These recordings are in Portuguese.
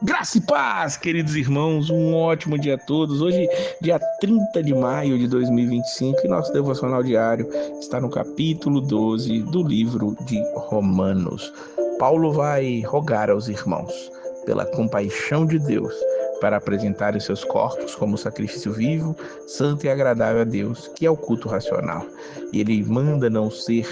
Graça e paz, queridos irmãos, um ótimo dia a todos. Hoje, dia 30 de maio de 2025, e nosso devocional diário está no capítulo 12 do livro de Romanos. Paulo vai rogar aos irmãos, pela compaixão de Deus, para apresentarem seus corpos como sacrifício vivo, santo e agradável a Deus, que é o culto racional. E ele manda não se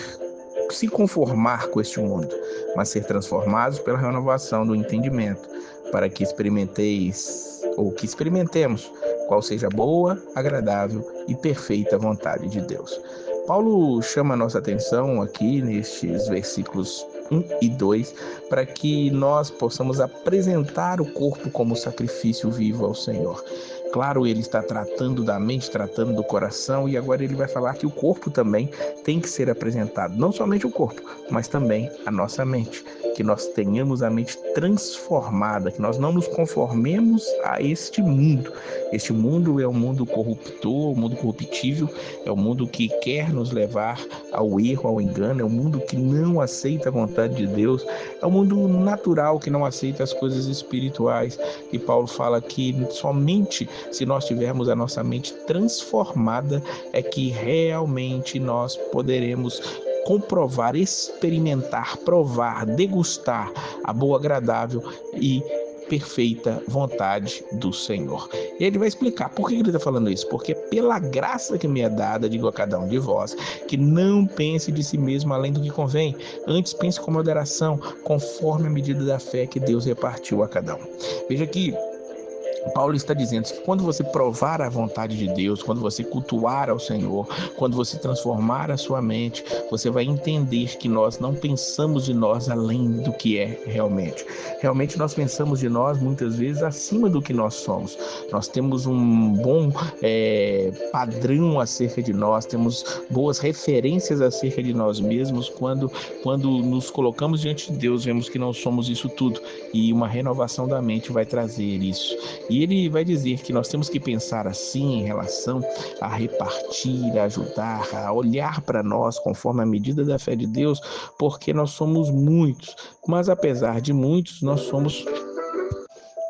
conformar com este mundo, mas ser transformados pela renovação do entendimento, para que experimentemos qual seja a boa, agradável e perfeita vontade de Deus. Paulo chama a nossa atenção aqui nestes versículos 1 e 2 para que nós possamos apresentar o corpo como sacrifício vivo ao Senhor. Claro, ele está tratando da mente, tratando do coração, e agora ele vai falar que o corpo também tem que ser apresentado. Não somente o corpo, mas também a nossa mente. Que nós tenhamos a mente transformada, que nós não nos conformemos a este mundo. Este mundo é um mundo corruptor, um mundo corruptível, é um mundo que quer nos levar ao erro, ao engano, é um mundo que não aceita a vontade de Deus, é um mundo natural que não aceita as coisas espirituais. E Paulo fala que somente se nós tivermos a nossa mente transformada é que realmente nós poderemos comprovar, experimentar, provar, degustar a boa, agradável e perfeita vontade do Senhor. E ele vai explicar por que ele está falando isso. Porque pela graça que me é dada, digo a cada um de vós, que não pense de si mesmo além do que convém, antes pense com moderação, conforme a medida da fé que Deus repartiu a cada um. Veja que Paulo está dizendo que quando você provar a vontade de Deus, quando você cultuar ao Senhor, quando você transformar a sua mente, você vai entender que nós não pensamos de nós além do que é realmente. Realmente nós pensamos de nós muitas vezes acima do que nós somos. Nós temos um bom padrão acerca de nós, temos boas referências acerca de nós mesmos. Quando nos colocamos diante de Deus, vemos que não somos isso tudo, e uma renovação da mente vai trazer isso. E ele vai dizer que nós temos que pensar assim em relação a repartir, a ajudar, a olhar para nós conforme a medida da fé de Deus, porque nós somos muitos, mas apesar de muitos, nós somos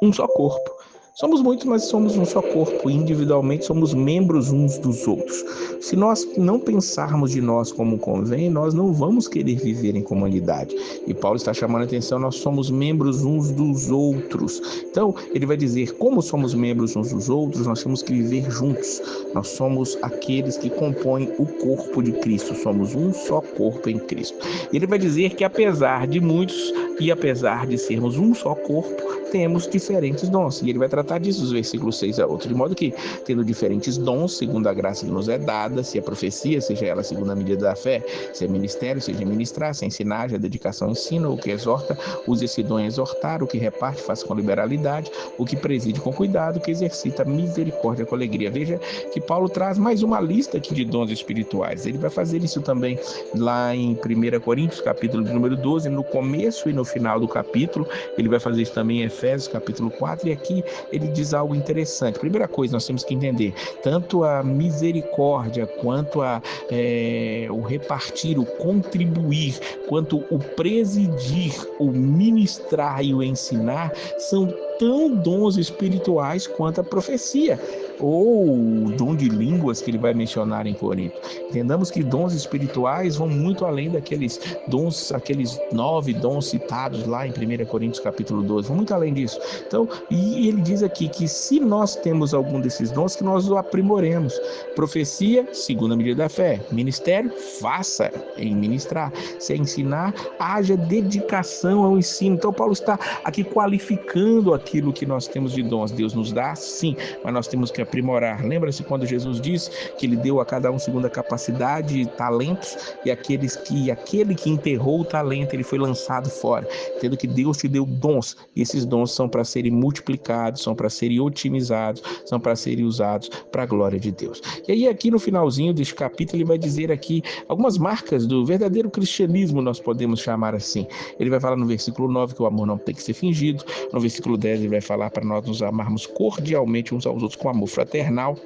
um só corpo. Somos muitos, mas somos um só corpo. Individualmente somos membros uns dos outros. Se nós não pensarmos de nós como convém, nós não vamos querer viver em comunidade. E Paulo está chamando a atenção, nós somos membros uns dos outros. Então, ele vai dizer, como somos membros uns dos outros, nós temos que viver juntos. Nós somos aqueles que compõem o corpo de Cristo. Somos um só corpo em Cristo. Ele vai dizer que apesar de muitos e apesar de sermos um só corpo, temos diferentes dons. E ele vai tratar disso dos versículos 6 a 8, de modo que, tendo diferentes dons, segundo a graça que nos é dada, se é profecia, seja ela segundo a medida da fé, se é ministério, seja ministrar, se é ensinar, se é dedicação, ensina, o que exorta, use esse dom em exortar, o que reparte, faça com liberalidade, o que preside com cuidado, o que exercita misericórdia com alegria. Veja que Paulo traz mais uma lista aqui de dons espirituais. Ele vai fazer isso também lá em 1 Coríntios, capítulo de número 12, no começo e no final do capítulo. Ele vai fazer isso também em Efésios, capítulo 4, e aqui ele diz algo interessante. Primeira coisa, nós temos que entender, tanto a misericórdia, quanto o repartir, o contribuir, quanto o presidir, o ministrar e o ensinar, são tão dons espirituais quanto a profecia, ou o dom de línguas que ele vai mencionar em Corinto. Entendamos que dons espirituais vão muito além daqueles dons, aqueles 9 dons citados lá em 1 Coríntios capítulo 12, vão muito além disso. Então, e ele diz aqui que se nós temos algum desses dons, que nós o aprimoremos. Profecia, segundo a medida da fé. Ministério, faça em ministrar. Se é ensinar, haja dedicação ao ensino. Então, Paulo está aqui qualificando aquilo que nós temos de dons. Deus nos dá, sim, mas nós temos que aprimorar. Lembra-se quando Jesus disse que ele deu a cada um segundo a capacidade e talentos, e aquele que enterrou o talento, ele foi lançado fora. Tendo que Deus te deu dons, e esses dons são para serem multiplicados, são para serem otimizados, são para serem usados para a glória de Deus. E aí aqui no finalzinho deste capítulo ele vai dizer aqui algumas marcas do verdadeiro cristianismo, nós podemos chamar assim. Ele vai falar no versículo 9 que o amor não tem que ser fingido. No versículo 10 ele vai falar para nós nos amarmos cordialmente uns aos outros com amor fraternal.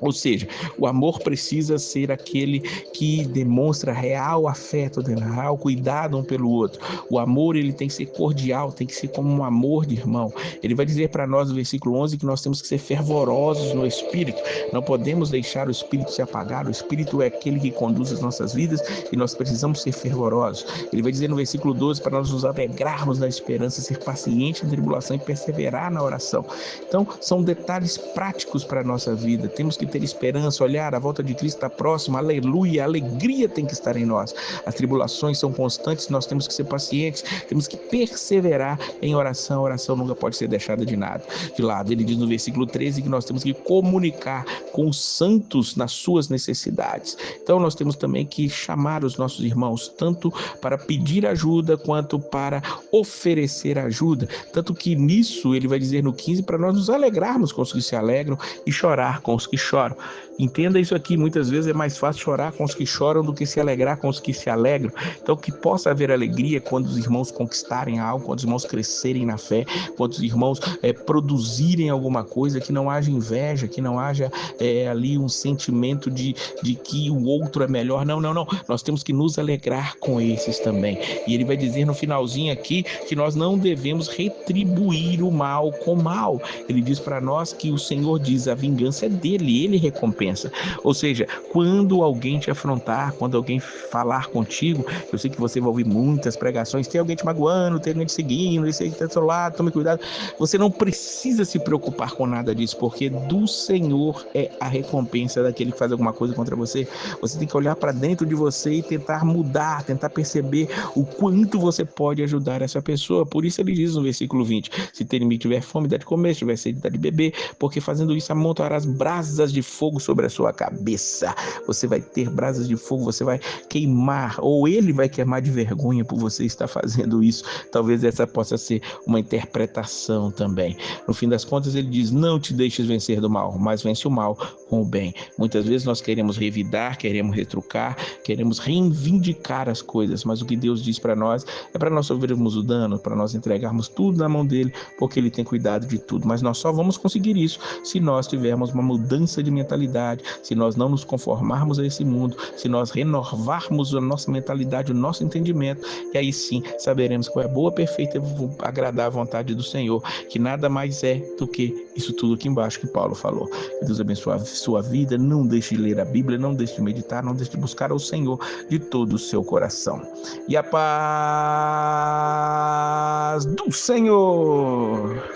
Ou seja, o amor precisa ser aquele que demonstra real afeto, real cuidado um pelo outro. O amor, ele tem que ser cordial, tem que ser como um amor de irmão. Ele vai dizer para nós no versículo 11 que nós temos que ser fervorosos no Espírito. Não podemos deixar o Espírito se apagar. O Espírito é aquele que conduz as nossas vidas e nós precisamos ser fervorosos. Ele vai dizer no versículo 12 para nós nos alegrarmos na esperança, ser paciente na tribulação e perseverar na oração. Então, são detalhes práticos para a nossa vida. Temos que ter esperança, olhar, a volta de Cristo está próxima, aleluia, a alegria tem que estar em nós. As tribulações são constantes, nós temos que ser pacientes, temos que perseverar em oração. A oração nunca pode ser deixada de lado. Ele diz no versículo 13 que nós temos que comunicar com os santos nas suas necessidades. Então nós temos também que chamar os nossos irmãos, tanto para pedir ajuda, quanto para oferecer ajuda. Tanto que nisso ele vai dizer no 15 para nós nos alegrarmos com os que se alegram e chorar com os que choram. Entenda isso aqui, muitas vezes é mais fácil chorar com os que choram do que se alegrar com os que se alegram. Então que possa haver alegria quando os irmãos conquistarem algo, quando os irmãos crescerem na fé, quando os irmãos produzirem alguma coisa, que não haja inveja, que não haja ali um sentimento de que o outro é melhor. Não, nós temos que nos alegrar com esses também. E ele vai dizer no finalzinho aqui que nós não devemos retribuir o mal com mal. Ele diz para nós que o Senhor diz, a vingança é dele, ele recompensa. Ou seja, quando alguém te afrontar, quando alguém falar contigo, eu sei que você vai ouvir muitas pregações, tem alguém te magoando, tem alguém te seguindo, esse aí que está do seu lado, tome cuidado. Você não precisa se preocupar com nada disso, porque do Senhor é a recompensa daquele que faz alguma coisa contra você. Você tem que olhar para dentro de você e tentar mudar, tentar perceber o quanto você pode ajudar essa pessoa. Por isso ele diz no versículo 20, se teu inimigo tiver fome, dá de comer, se tiver sede, dá de beber, porque fazendo isso amontoarás brasas de fogo sobre a sua cabeça. Você vai ter brasas de fogo, você vai queimar, ou ele vai queimar de vergonha por você estar fazendo isso. Talvez essa possa ser uma interpretação também. No fim das contas ele diz, não te deixes vencer do mal, mas vence o mal com o bem. Muitas vezes nós queremos revidar, queremos retrucar, queremos reivindicar as coisas, mas o que Deus diz para nós é para nós sofrermos o dano, para nós entregarmos tudo na mão dele, porque ele tem cuidado de tudo. Mas nós só vamos conseguir isso se nós tivermos uma mudança de mentalidade, se nós não nos conformarmos a esse mundo, se nós renovarmos a nossa mentalidade, o nosso entendimento, e aí sim saberemos qual é a boa, perfeita e agradável vontade do Senhor, que nada mais é do que isso tudo aqui embaixo que Paulo falou. Que Deus abençoe a sua vida, não deixe de ler a Bíblia, não deixe de meditar, não deixe de buscar ao Senhor de todo o seu coração. E a paz do Senhor!